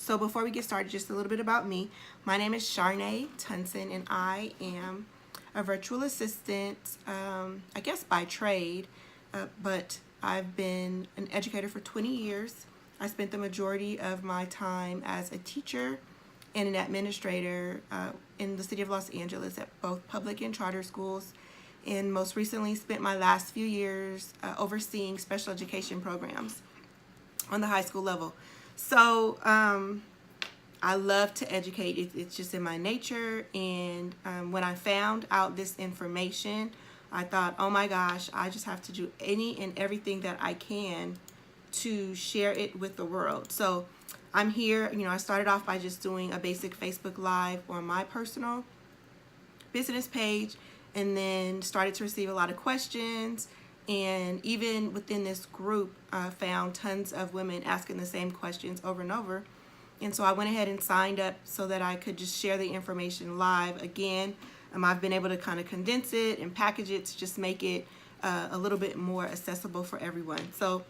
So before we get started, just a little bit about me. My name is Sharnae Tunson, and I am a virtual assistant, I guess by trade, but I've been an educator for 20 years. I spent the majority of my time as a teacher and an administrator in the city of Los Angeles at both public and charter schools, and most recently spent my last few years overseeing special education programs on the high school level. So I love to educate. It's just in my nature. And when I found out this information, I thought, oh my gosh, I just have to do any and everything that I can to share it with the world. So I'm here. I started off by just doing a basic Facebook Live on my personal business page, and then started to receive a lot of questions. And even within this group, found tons of women asking the same questions over and over. And so I went ahead and signed up so that I could just share the information live again. I've been able to kind of condense it and package it to just make it a little bit more accessible for everyone. So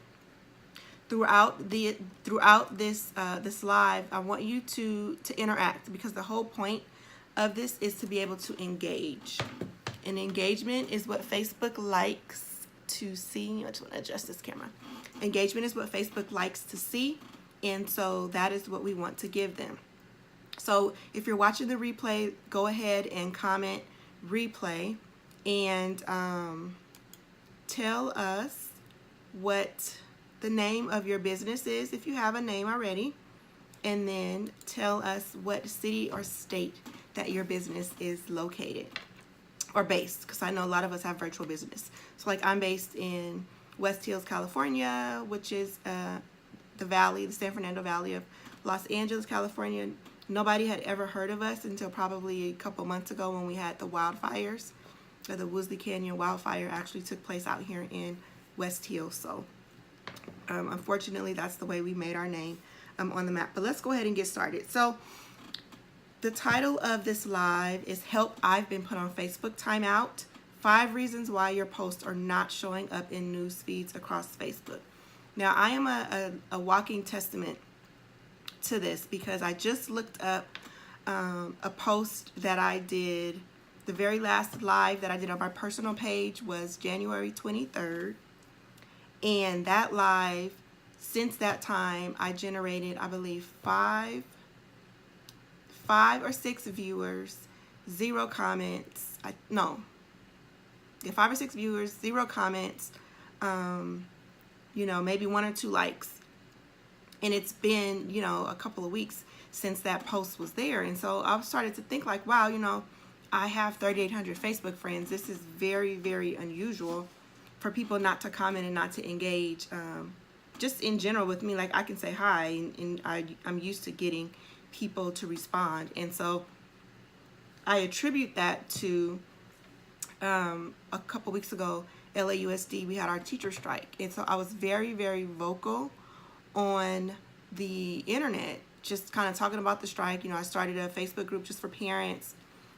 throughout this live, I want you to interact, because the whole point of this is to be able to engage. And engagement is what Facebook likes to see. I just want to adjust this camera. Engagement is what Facebook likes to see, and so that is what we want to give them. So if you're watching the replay, go ahead and comment replay, and tell us what the name of your business is if you have a name already, and then tell us what city or state that your business is located or based, because I know a lot of us have virtual business. So like I'm based in West Hills, California, which is the valley, the San Fernando Valley of Los Angeles, California. Nobody had ever heard of us until probably a couple months ago when we had the wildfires. The Woolsey Canyon wildfire actually took place out here in West Hills. So unfortunately, that's the way we made our name on the map. But let's go ahead and get started. So the title of this live is Help, I've Been Put on Facebook Timeout. 5 reasons why your posts are not showing up in news feeds across Facebook. Now, I am a walking testament to this, because I just looked up a post that I did. The very last live that I did on my personal page was January 23rd. And that live, since that time, I generated, I believe, 5 or 6 viewers, 0 comments. 5 or 6 viewers, 0 comments, maybe 1 or 2 likes. And it's been, a couple of weeks since that post was there. And so I started to think like, wow, I have 3,800 Facebook friends. This is very, very unusual for people not to comment and not to engage. Just in general with me, like I can say hi, and I'm used to getting people to respond. And so I attribute that to a couple weeks ago, LAUSD, we had our teacher strike. And so I was very, very vocal on the internet, just kind of talking about the strike. I started a Facebook group just for parents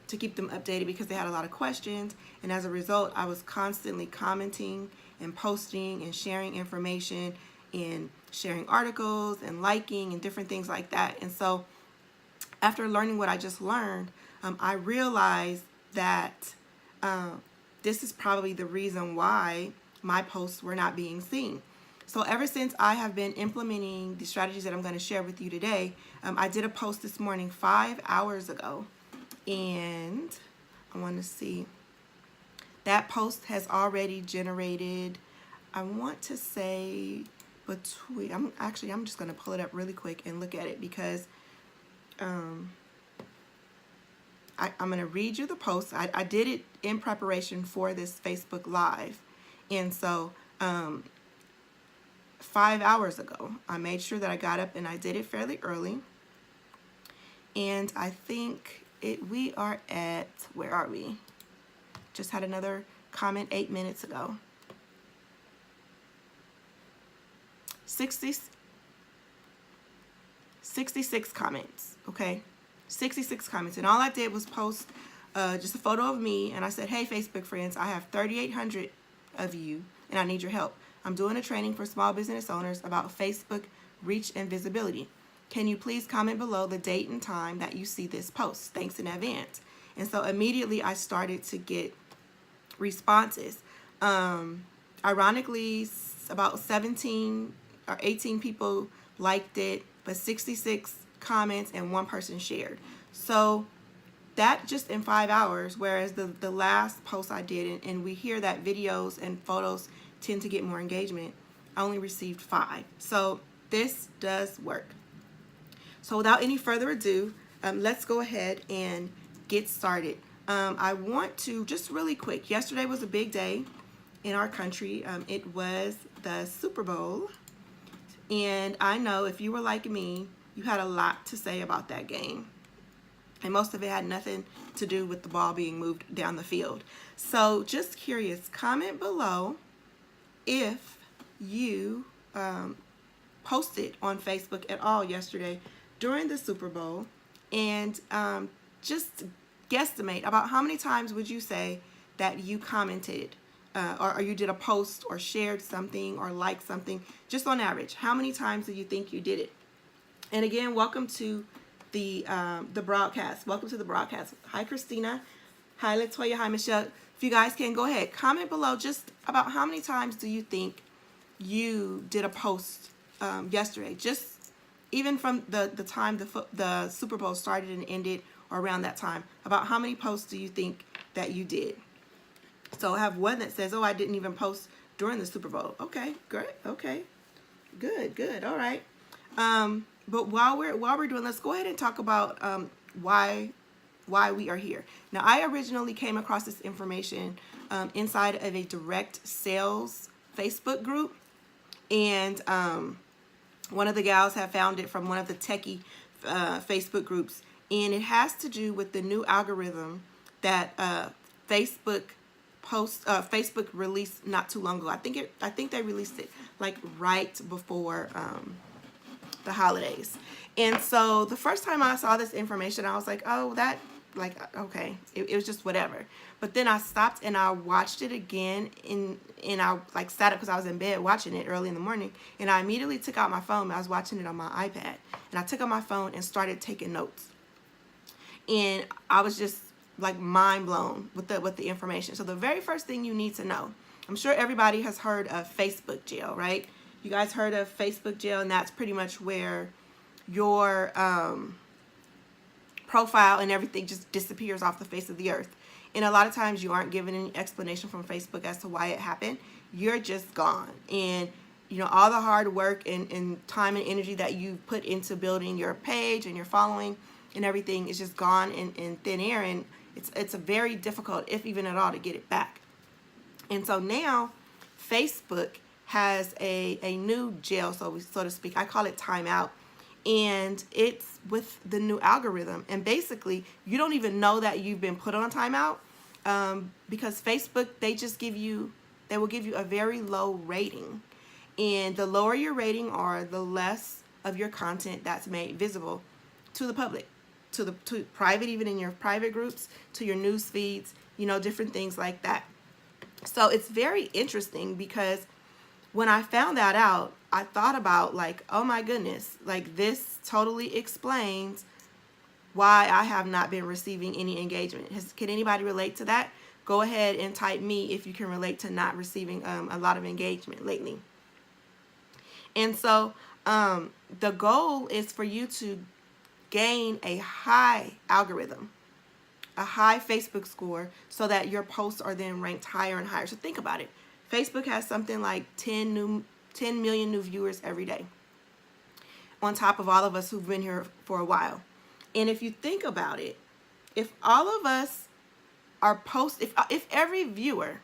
to keep them updated, because they had a lot of questions. And as a result, I was constantly commenting and posting and sharing information and sharing articles and liking and different things like that. And so after learning what I just learned, I realized that this is probably the reason why my posts were not being seen. So ever since I have been implementing the strategies that I'm going to share with you today, I did a post this morning 5 hours ago, and I want to see, that post has already generated, I want to say between, I'm just going to pull it up really quick and look at it, because I'm going to read you the post. I did it in preparation for this Facebook Live. And so 5 hours ago, I made sure that I got up and I did it fairly early. And I think we are at, where are we? Just had another comment 8 minutes ago. 66 comments, okay? 66 comments. And all I did was post just a photo of me, and I said, hey, Facebook friends, I have 3,800 of you, and I need your help. I'm doing a training for small business owners about Facebook reach and visibility. Can you please comment below the date and time that you see this post? Thanks in advance. And so immediately I started to get responses. Ironically, about 17 or 18 people liked it, but 66 comments and one person shared. So that just in 5 hours, whereas the last post I did, and we hear that videos and photos tend to get more engagement, I only received 5. So this does work. So without any further ado, let's go ahead and get started. I want to just really quick, yesterday was a big day in our country. It was the Super Bowl, and I know if you were like me, you had a lot to say about that game. And most of it had nothing to do with the ball being moved down the field. So just curious, comment below if you posted on Facebook at all yesterday during the Super Bowl, and just guesstimate about how many times would you say that you commented or you did a post or shared something or liked something, just on average. How many times do you think you did it? And again, welcome to the broadcast. Welcome to the broadcast. Hi, Christina. Hi, Latoya. Hi, Michelle. If you guys can, go ahead. Comment below just about how many times do you think you did a post yesterday. Just even from the time the Super Bowl started and ended, or around that time, about how many posts do you think that you did? So I have one that says, oh, I didn't even post during the Super Bowl. Okay, great. Okay, good. All right. But while we're doing, let's go ahead and talk about why we are here. Now, I originally came across this information inside of a direct sales Facebook group, and one of the gals had found it from one of the techie Facebook groups, and it has to do with the new algorithm that Facebook released not too long ago. I think they released it like right before the holidays. And so the first time I saw this information, I was like, oh, that, like, okay, it was just whatever. But then I stopped and I watched it again, and I like sat up because I was in bed watching it early in the morning, and I immediately took out my phone. I was watching it on my iPad, and I took out my phone and started taking notes. And I was just like mind blown with the information. So the very first thing you need to know, I'm sure everybody has heard of Facebook jail, right? You guys heard of Facebook jail, and that's pretty much where your profile and everything just disappears off the face of the earth. And a lot of times you aren't given any explanation from Facebook as to why it happened. You're just gone. And you know, all the hard work and time and energy that you put into building your page and your following and everything is just gone in thin air, and it's a very difficult, if even at all, to get it back. And so now Facebook has a new jail, so to speak. I call it Timeout, and it's with the new algorithm. And basically, you don't even know that you've been put on timeout because Facebook, they will give you a very low rating, and the lower your rating are, the less of your content that's made visible to the public, to private, even in your private groups, to your news feeds, you know, different things like that. So it's very interesting because when I found that out, I thought about like, oh my goodness, like this totally explains why I have not been receiving any engagement. Can anybody relate to that? Go ahead and type me if you can relate to not receiving a lot of engagement lately. And so the goal is for you to gain a high algorithm, a high Facebook score, so that your posts are then ranked higher and higher. So think about it. Facebook has something like 10 million new viewers every day, on top of all of us who've been here for a while. And if you think about it, if all of us are if every viewer,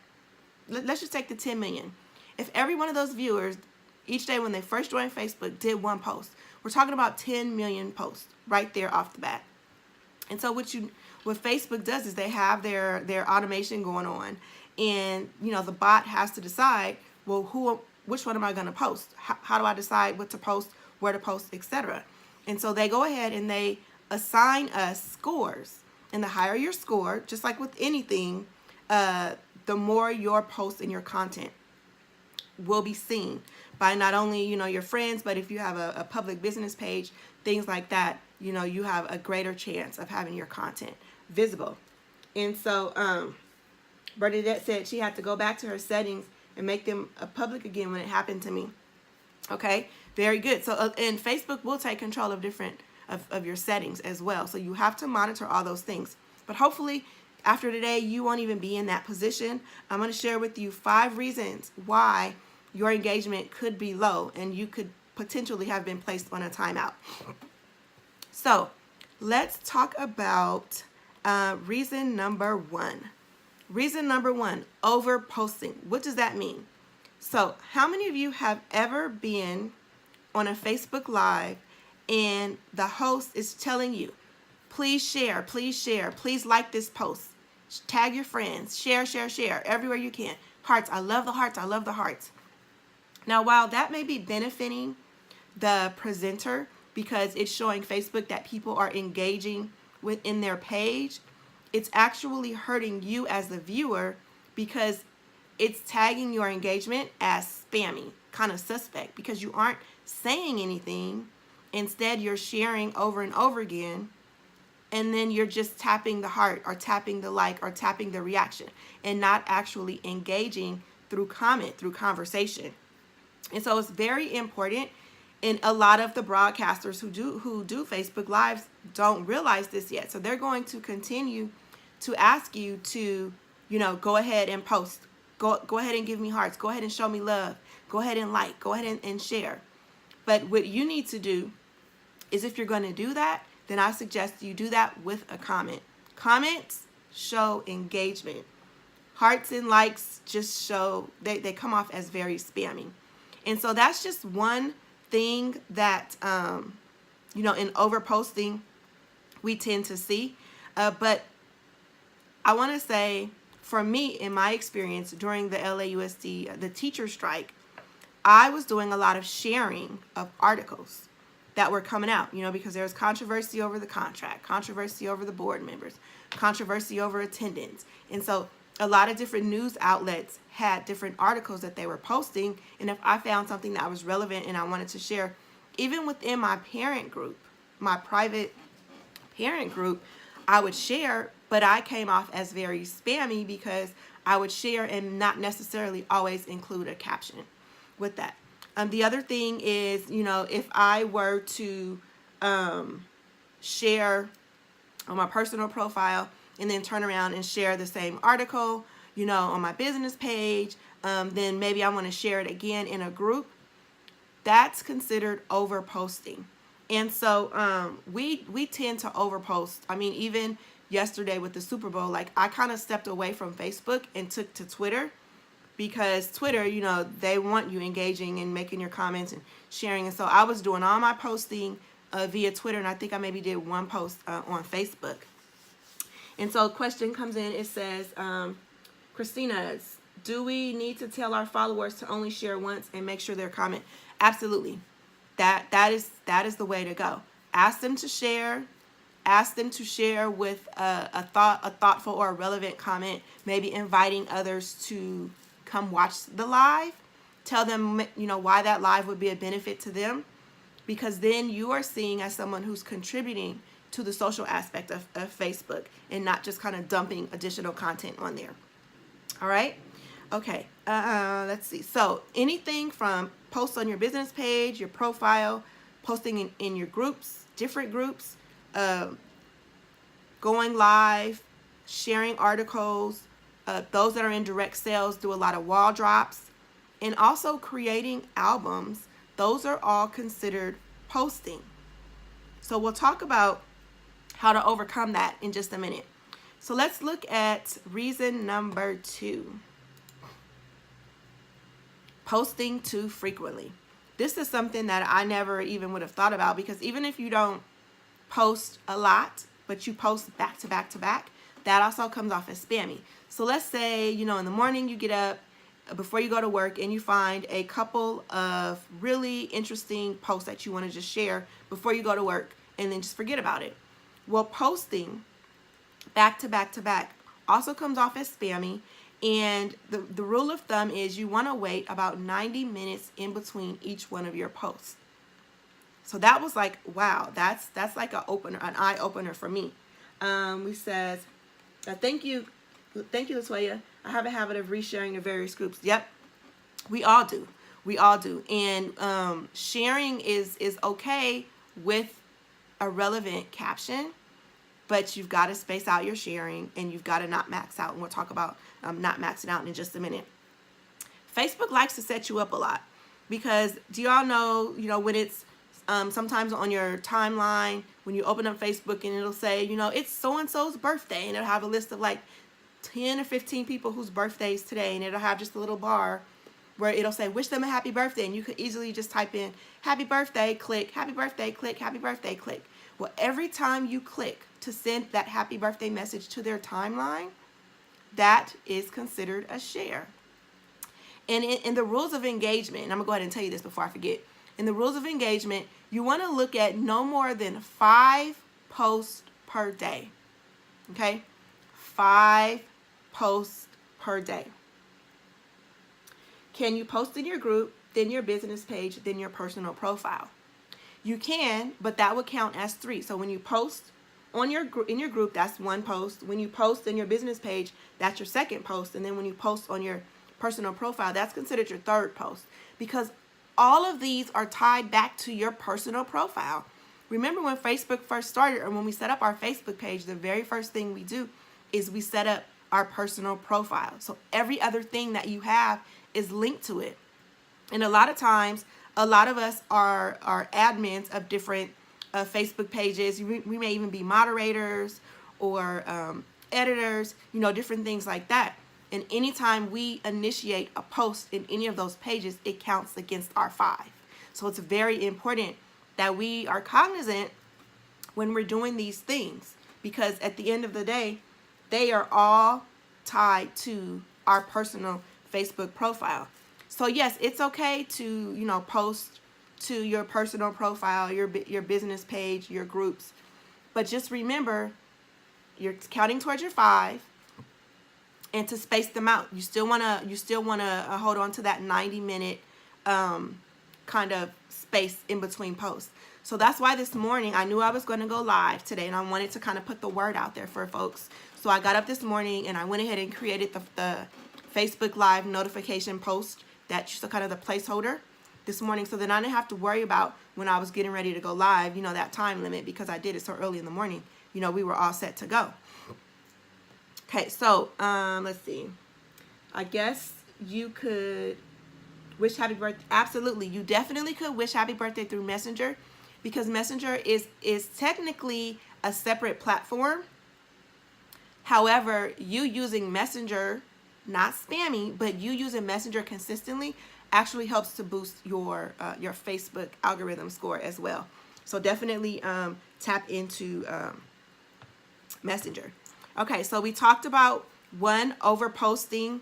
let's just take the 10 million, if every one of those viewers each day when they first joined Facebook did one post, we're talking about 10 million posts right there off the bat. And so what Facebook does is they have their automation going on, and you know, the bot has to decide, well, which one am I going to post? How do I decide what to post, where to post, etc. And so they go ahead and they assign us scores, and the higher your score, just like with anything, the more your posts and your content will be seen by not only, your friends, but if you have a public business page, things like that, you have a greater chance of having your content visible. And so Bernadette said she had to go back to her settings and make them public again when it happened to me. Okay, very good. So and Facebook will take control of different of your settings as well. So you have to monitor all those things. But hopefully after today, you won't even be in that position. I'm going to share with you 5 reasons why your engagement could be low and you could potentially have been placed on a timeout. So let's talk about reason number 1. Reason number 1, over posting. What does that mean? So how many of you have ever been on a Facebook Live and the host is telling you, please share, please like this post, tag your friends, share everywhere you can. Hearts, I love the hearts, I love the hearts. Now, while that may be benefiting the presenter because it's showing Facebook that people are engaging within their page, it's actually hurting you as the viewer because it's tagging your engagement as spammy, kind of suspect, because you aren't saying anything. Instead, you're sharing over and over again, and then you're just tapping the heart or tapping the like or tapping the reaction and not actually engaging through comment, through conversation. And so it's very important, and a lot of the broadcasters who do Facebook Lives don't realize this yet. So they're going to continue to ask you to, go ahead and post. Go ahead and give me hearts. Go ahead and show me love. Go ahead and like. Go ahead and share. But what you need to do is, if you're going to do that, then I suggest you do that with a comment. Comments show engagement. Hearts and likes just show, they come off as very spammy. And so that's just one thing that, in overposting we tend to see. But I want to say, for me, in my experience during the LAUSD, the teacher strike, I was doing a lot of sharing of articles that were coming out, because there was controversy over the contract, controversy over the board members, controversy over attendance. And so a lot of different news outlets had different articles that they were posting. And if I found something that was relevant and I wanted to share, even within my parent group, my private parent group, I would share, but I came off as very spammy because I would share and not necessarily always include a caption with that. The other thing is, if I were to share on my personal profile and then turn around and share the same article, on my business page, then maybe I want to share it again in a group, that's considered over posting. And so we tend to overpost. I mean, even yesterday with the Super Bowl, like, I kind of stepped away from Facebook and took to Twitter, because Twitter, they want you engaging and making your comments and sharing. And so I was doing all my posting via Twitter, and I think I maybe did one post on Facebook. And so a question comes in. It says, Christina, do we need to tell our followers to only share once and make sure they're comment? Absolutely. That is the way to go. Ask them to share. Ask them to share with a thoughtful or a relevant comment, maybe inviting others to come watch the live. Tell them, why that live would be a benefit to them, because then you are seen as someone who's contributing to the social aspect of Facebook and not just kind of dumping additional content on there. All right. Okay. Let's see. So anything from posts on your business page, your profile, posting in your groups, different groups, going live, sharing articles, those that are in direct sales do a lot of wall drops, and also creating albums. Those are all considered posting. So we'll talk about how to overcome that in just a minute. So let's look at reason number 2. Posting too frequently. This is something that I never even would have thought about, because even if you don't post a lot, but you post back to back to back, that also comes off as spammy. So let's say, in the morning you get up before you go to work and you find a couple of really interesting posts that you want to just share before you go to work, and then just forget about it. Well, posting back to back to back also comes off as spammy, And the rule of thumb is you want to wait about 90 minutes in between each one of your posts. So that was like, wow, that's like an eye opener for me. We says, thank you, Latoya. I have a habit of resharing to various groups. Yep, we all do. We all do. And sharing is okay with a relevant caption, but you've got to space out your sharing, and you've got to not max out. And we'll talk about not maxing out in just a minute. Facebook likes to set you up a lot because do y'all know, when it's sometimes on your timeline, when you open up Facebook and it'll say, it's so-and-so's birthday, and it'll have a list of like 10 or 15 people whose birthdays today, and it'll have just a little bar where it'll say, wish them a happy birthday, and you could easily just type in happy birthday, click, happy birthday, click, happy birthday, click. Well, every time you click to send that happy birthday message to their timeline, that is considered a share. And in the rules of engagement, and I'm going to go ahead and tell you this before I forget. In the rules of engagement, you want to look at no more than 5 posts per day. Okay? 5 posts per day. Can you post in your group, then your business page, then your personal profile? You can, but that would count as 3. So when you post in your group, that's 1 post. When you post in your business page, that's your 2nd post. And then when you post on your personal profile, that's considered your 3rd post, because all of these are tied back to your personal profile. Remember when Facebook first started, or when we set up our Facebook page, the very first thing we do is we set up our personal profile. So every other thing that you have is linked to it. And a lot of times, a lot of us are admins of different Facebook pages. We may even be moderators or editors, different things like that. And anytime we initiate a post in any of those pages, it counts against our 5. So it's very important that we are cognizant when we're doing these things, because at the end of the day, they are all tied to our personal Facebook profile. So yes, it's okay to, post to your personal profile, your business page, your groups. But just remember, you're counting towards your 5, and to space them out. You still wanna hold on to that 90-minute kind of space in between posts. So that's why this morning I knew I was going to go live today, and I wanted to kind of put the word out there for folks. So I got up this morning and I went ahead and created the Facebook Live notification post that's just kind of the placeholder this morning, so then I didn't have to worry about when I was getting ready to go live, that time limit, because I did it so early in the morning. We were all set to go. Okay, so let's see. I guess you could wish happy birthday. Absolutely, you definitely could wish happy birthday through Messenger, because Messenger is technically a separate platform. However, you using Messenger, not spammy, but you using Messenger consistently actually helps to boost your Facebook algorithm score as well. So definitely tap into Messenger. Okay, so we talked about 1, over posting.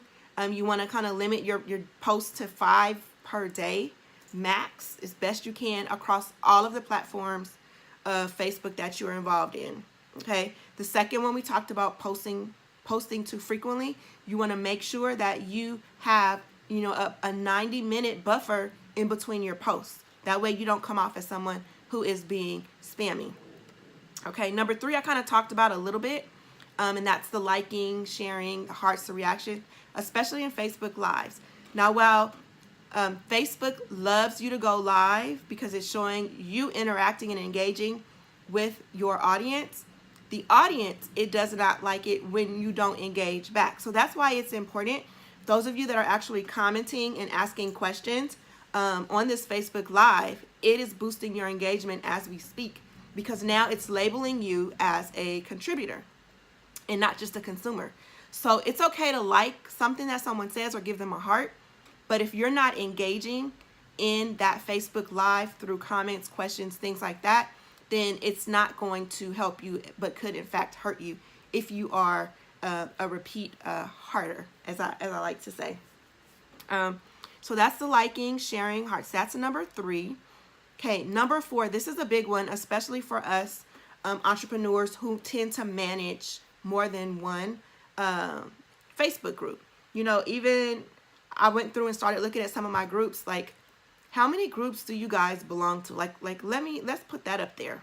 You want to kind of limit your posts to 5 per day max as best you can across all of the platforms of Facebook that you're involved in. Okay, the second one, we talked about posting too frequently. You want to make sure that you have a 90-minute buffer in between your posts. That way you don't come off as someone who is being spammy. Okay, number 3 I kind of talked about a little bit, and that's the liking, sharing, the hearts, the reaction, especially in Facebook Lives. Now, while Facebook loves you to go live because it's showing you interacting and engaging with your audience, the audience, it does not like it when you don't engage back. So that's why it's important. Those of you that are actually commenting and asking questions on this Facebook Live, it is boosting your engagement as we speak, because now it's labeling you as a contributor and not just a consumer. So it's okay to like something that someone says or give them a heart, but if you're not engaging in that Facebook Live through comments, questions, things like that, then it's not going to help you, but could in fact hurt you if you are a repeat hearter, as I like to say. So that's the liking, sharing, hearts. That's number 3. Okay, number 4, this is a big one, especially for us entrepreneurs who tend to manage more than one Facebook group. You know, even I went through and started looking at some of my groups. Like, how many groups do you guys belong to? Let's put that up there.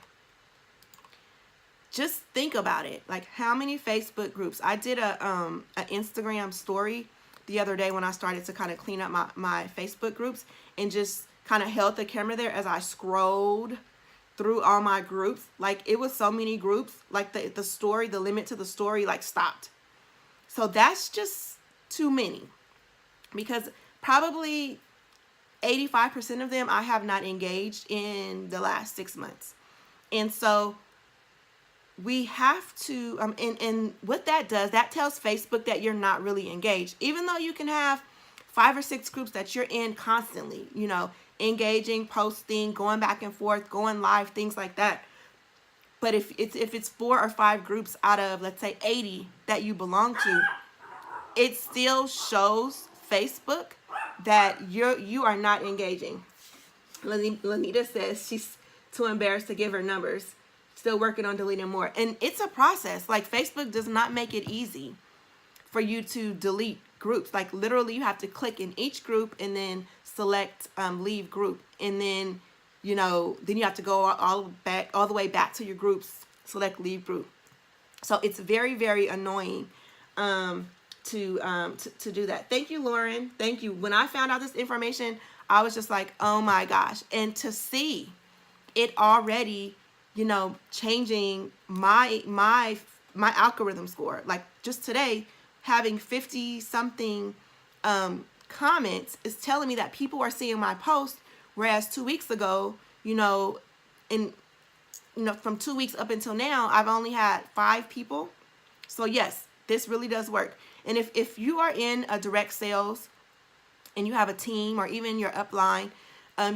Just think about it. Like, how many Facebook groups? I did an Instagram story the other day when I started to kind of clean up my Facebook groups, and just kind of held the camera there as I scrolled through all my groups. Like, it was so many groups. Like, the story, the limit to the story, like, stopped. So that's just too many, because probably 85% of them I have not engaged in the last 6 months. And so we have to, and what that does, that tells Facebook that you're not really engaged. Even though you can have 5 or 6 groups that you're in constantly, you know, engaging, posting, going back and forth, going live, things like that. But if it's 4 or 5 groups out of, let's say, 80 that you belong to, it still shows Facebook that you are not engaging. Lanita says she's too embarrassed to give her numbers. Still working on deleting more. And it's a process. Like, Facebook does not make it easy for you to delete groups. Like, literally you have to click in each group and then select leave group. And then, you know, then you have to go all the way back to your groups, select leave group. So it's very, very annoying to do that. Thank you, Lauren. Thank you. When I found out this information, I was just like, oh my gosh. And to see it already, you know, changing my algorithm score. Like, just today, having 50 something comments is telling me that people are seeing my post, whereas 2 weeks ago, you know, from 2 weeks up until now, I've only had 5 people. So yes, this really does work. And if you are in a direct sales and you have a team or even your upline,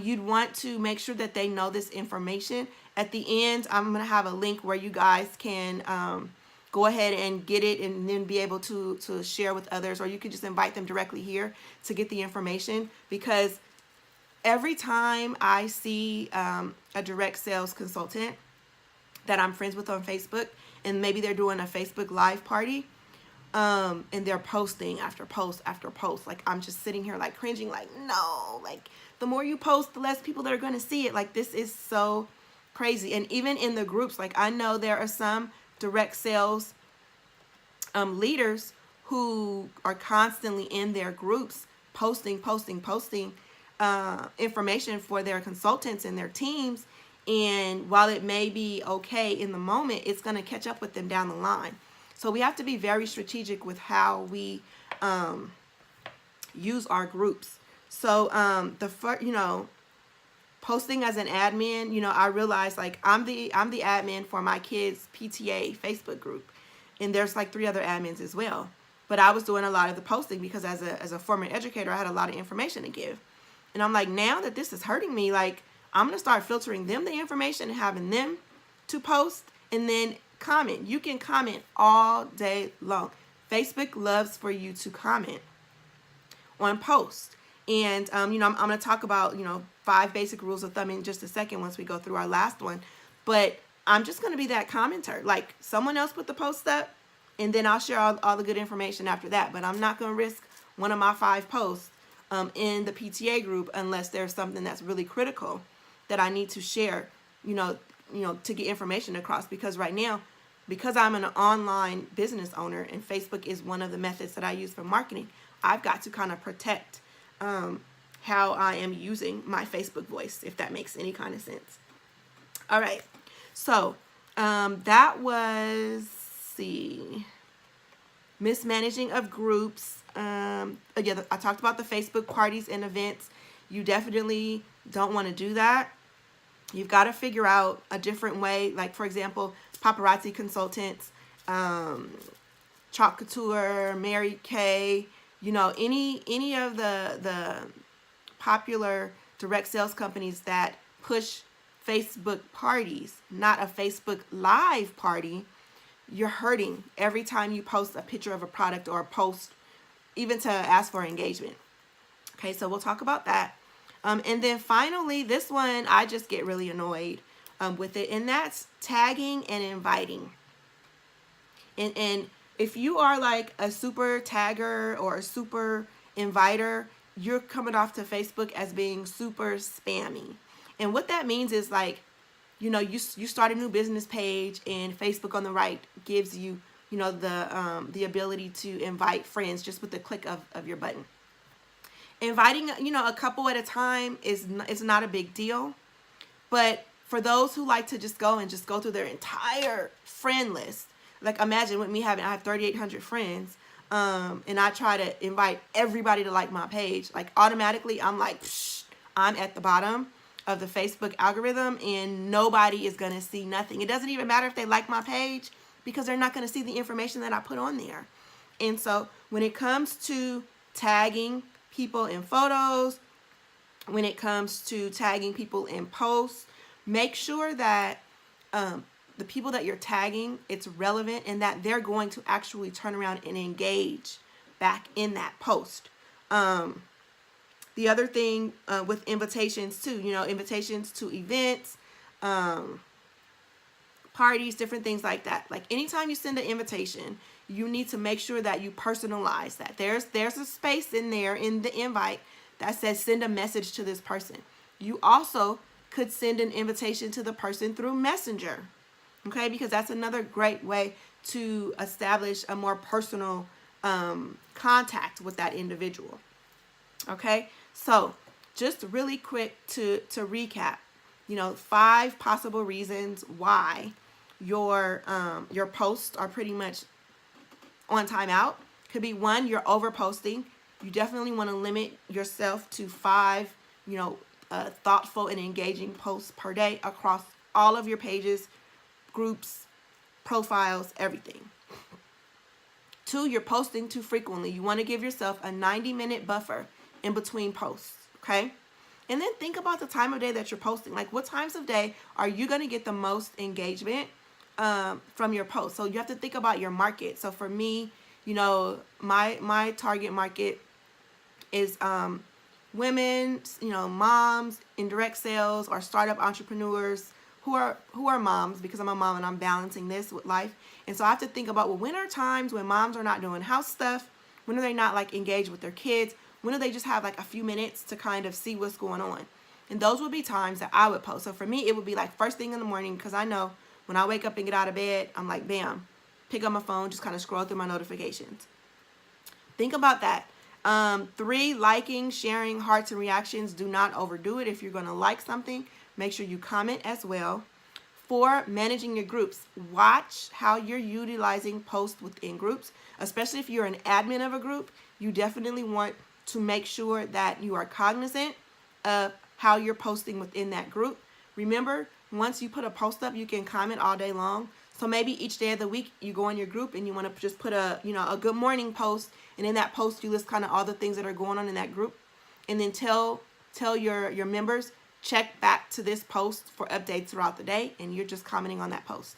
you'd want to make sure that they know this information. At the end, I'm going to have a link where you guys can go ahead and get it and then be able to share with others, or you can just invite them directly here to get the information. Because every time I see a direct sales consultant that I'm friends with on Facebook, and maybe they're doing a Facebook live party, and they're posting after post after post, like, I'm just sitting here like cringing, like, no, like, the more you post, the less people that are going to see it. Like, this is so crazy. And even in the groups, like, I know there are some direct sales leaders who are constantly in their groups posting information for their consultants and their teams. And while it may be okay in the moment, it's going to catch up with them down the line. So we have to be very strategic with how we use our groups. So posting as an admin, you know, I realized, like, I'm the admin for my kids' PTA Facebook group, and there's like 3 other admins as well. But I was doing a lot of the posting because as a former educator, I had a lot of information to give. And I'm like, now that this is hurting me, like, I'm gonna start filtering them the information and having them to post, and then comment. You can comment all day long. Facebook loves for you to comment on posts. And, I'm going to talk about, 5 basic rules of thumb in just a second once we go through our last one. But I'm just going to be that commenter. Like, someone else put the post up, and then I'll share all the good information after that. But I'm not going to risk one of my 5 posts in the PTA group unless there's something that's really critical that I need to share, to get information across. Because right now, because I'm an online business owner and Facebook is one of the methods that I use for marketing, I've got to kind of protect how I am using my Facebook voice, if that makes any kind of sense. All right. So that was, mismanaging of groups. Again, I talked about the Facebook parties and events. You definitely don't want to do that. You've got to figure out a different way. Like, for example, paparazzi consultants, Chalk Couture, Mary Kay, any of the popular direct sales companies that push Facebook parties, not a Facebook live party, you're hurting every time you post a picture of a product or a post, even to ask for engagement. Okay, so we'll talk about that. And then finally, this one, I just get really annoyed with it, and that's tagging and inviting. And If you are like a super tagger or a super inviter, you're coming off to Facebook as being super spammy. And what that means is like, you know, you start a new business page and Facebook on the right gives you, you know, the ability to invite friends just with the click of your button. Inviting, you know, a couple at a time is not a big deal. But for those who like to just go through their entire friend list, like imagine with me I have 3,800 friends, and I try to invite everybody to like my page, like automatically I'm like, psh, I'm at the bottom of the Facebook algorithm and nobody is going to see nothing. It doesn't even matter if they like my page because they're not going to see the information that I put on there. And so when it comes to tagging people in photos, when it comes to tagging people in posts, make sure that the people that you're tagging, it's relevant and that they're going to actually turn around and engage back in that post. The other thing with invitations too, you know, invitations to events, parties, different things like that. Like anytime you send an invitation, you need to make sure that you personalize that. There's a space in there in the invite that says send a message to this person. You also could send an invitation to the person through Messenger, okay? Because that's another great way to establish a more personal contact with that individual, okay? So just really quick to recap, you know, 5 possible reasons why your posts are pretty much on timeout. Could be 1, you're over posting. You definitely want to limit yourself to 5, you know, thoughtful and engaging posts per day across all of your pages, groups, profiles, everything. 2, you're posting too frequently. You want to give yourself a 90-minute buffer in between posts, okay? And then think about the time of day that you're posting. Like what times of day are you going to get the most engagement from your posts? So you have to think about your market. So for me, you know, my target market is women, you know, moms in direct sales or startup entrepreneurs who are moms, because I'm a mom and I'm balancing this with life. And so I have to think about, well, when are times when moms are not doing house stuff? When are they not like engaged with their kids? When do they just have like a few minutes to kind of see what's going on? And those would be times that I would post. So for me, it would be like first thing in the morning, because I know when I wake up and get out of bed, I'm like, bam, pick up my phone, just kind of scroll through my notifications. Think about that. 3, liking, sharing, hearts, and reactions. Do not overdo it. If you're going to like something, make sure you comment as well. 4, managing your groups. Watch how you're utilizing posts within groups, especially if you're an admin of a group. You definitely want to make sure that you are cognizant of how you're posting within that group. Remember, once you put a post up, you can comment all day long. So maybe each day of the week you go in your group and you want to just put a, you know, a good morning post, and in that post you list kind of all the things that are going on in that group, and then tell your members, check back to this post for updates throughout the day, and you're just commenting on that post.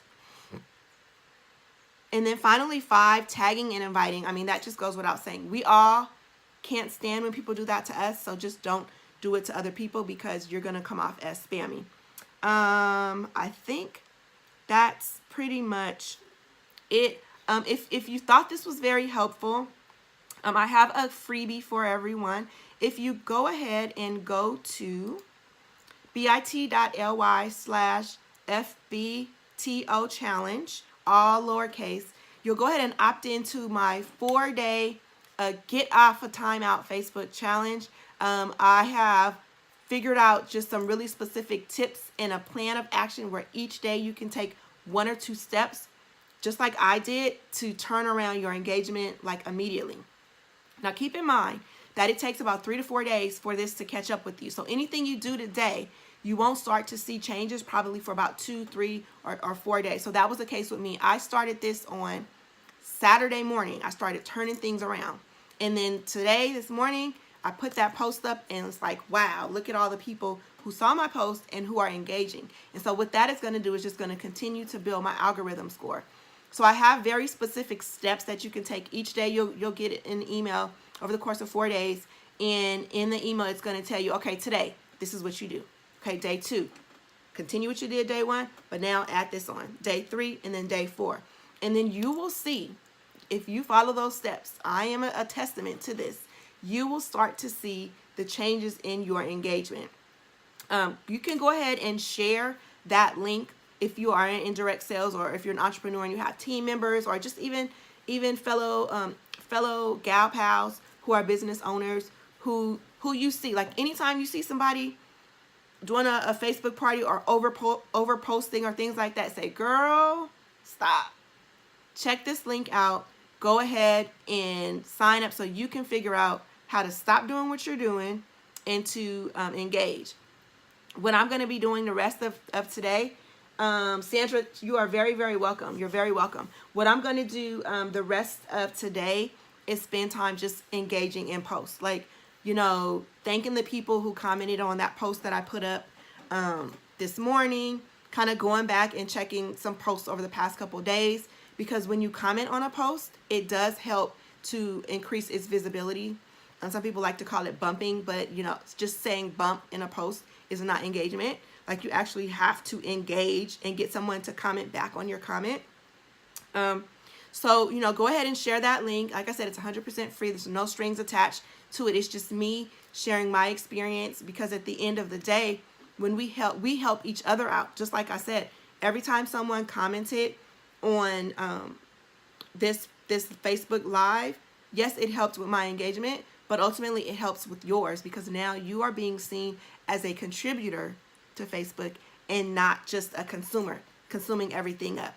And then finally 5, tagging and inviting. I mean, that just goes without saying. We all can't stand when people do that to us, so just don't do it to other people because you're going to come off as spammy. I think that's pretty much it. If you thought this was very helpful, I have a freebie for everyone. If you go ahead and go to bit.ly/FBTO challenge, all lowercase, you'll go ahead and opt into my 4-day get off a timeout Facebook challenge. I have figured out just some really specific tips and a plan of action where each day you can take 1 or 2 steps, just like I did, to turn around your engagement like immediately. Now keep in mind that it takes about 3 to 4 days for this to catch up with you. So anything you do today, you won't start to see changes probably for about 2, 3, or 4 days. So that was the case with me. I started this on Saturday morning. I started turning things around. And then today, this morning, I put that post up and it's like, wow, look at all the people who saw my post and who are engaging. And so what that is going to do is just going to continue to build my algorithm score. So I have very specific steps that you can take each day. You'll get it in an email over the course of 4 days. And in the email, it's going to tell you, okay, today, this is what you do. Okay, day 2, continue what you did day 1, but now add this on. Day 3 and then day 4. And then you will see if you follow those steps, I am a testament to this, you will start to see the changes in your engagement. You can go ahead and share that link if you are in indirect sales, or if you're an entrepreneur and you have team members, or just even fellow gal pals who are business owners, who you see, like anytime you see somebody doing a Facebook party or over posting or things like that, say, girl, stop. Check this link out. Go ahead and sign up so you can figure out how to stop doing what you're doing and to engage. What I'm going to be doing the rest of today, Sandra, you are very, very welcome. You're very welcome. What I'm going to do the rest of today is spend time just engaging in posts. Like, thanking the people who commented on that post that I put up this morning, kind of going back and checking some posts over the past couple days, because when you comment on a post, it does help to increase its visibility. And some people like to call it bumping, but just saying bump in a post is not engagement. Like, you actually have to engage and get someone to comment back on your comment. So, go ahead and share that link. Like I said, it's 100% free. There's no strings attached to it. It's just me sharing my experience, because at the end of the day, when we help each other out. Just like I said, every time someone commented on this Facebook Live, yes, it helped with my engagement, but ultimately it helps with yours, because now you are being seen as a contributor to Facebook and not just a consumer consuming everything up.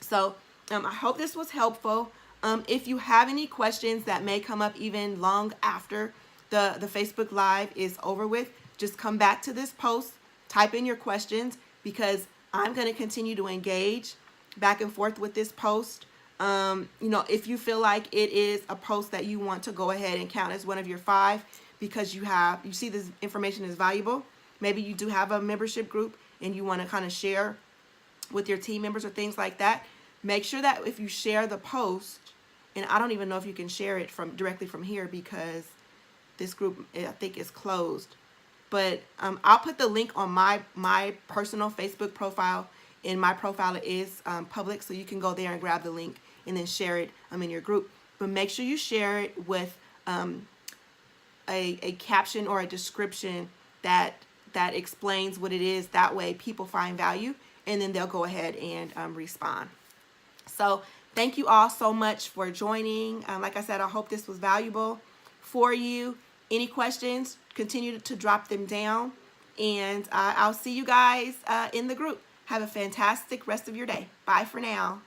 So I hope this was helpful. If you have any questions that may come up even long after the Facebook Live is over with, just come back to this post, type in your questions, because I'm going to continue to engage back and forth with this post. If you feel like it is a post that you want to go ahead and count as one of your 5 because you see this information is valuable, maybe you do have a membership group and you want to kind of share with your team members or things like that, make sure that if you share the post, and I don't even know if you can share it directly from here because this group, I think, is closed, but I'll put the link on my personal Facebook profile, and my profile is public, so you can go there and grab the link and then share it in your group. But make sure you share it with a caption or a description that explains what it is. That way people find value, and then they'll go ahead and respond. So thank you all so much for joining. Like I said, I hope this was valuable for you. Any questions, continue to drop them down, and I'll see you guys in the group. Have a fantastic rest of your day. Bye for now.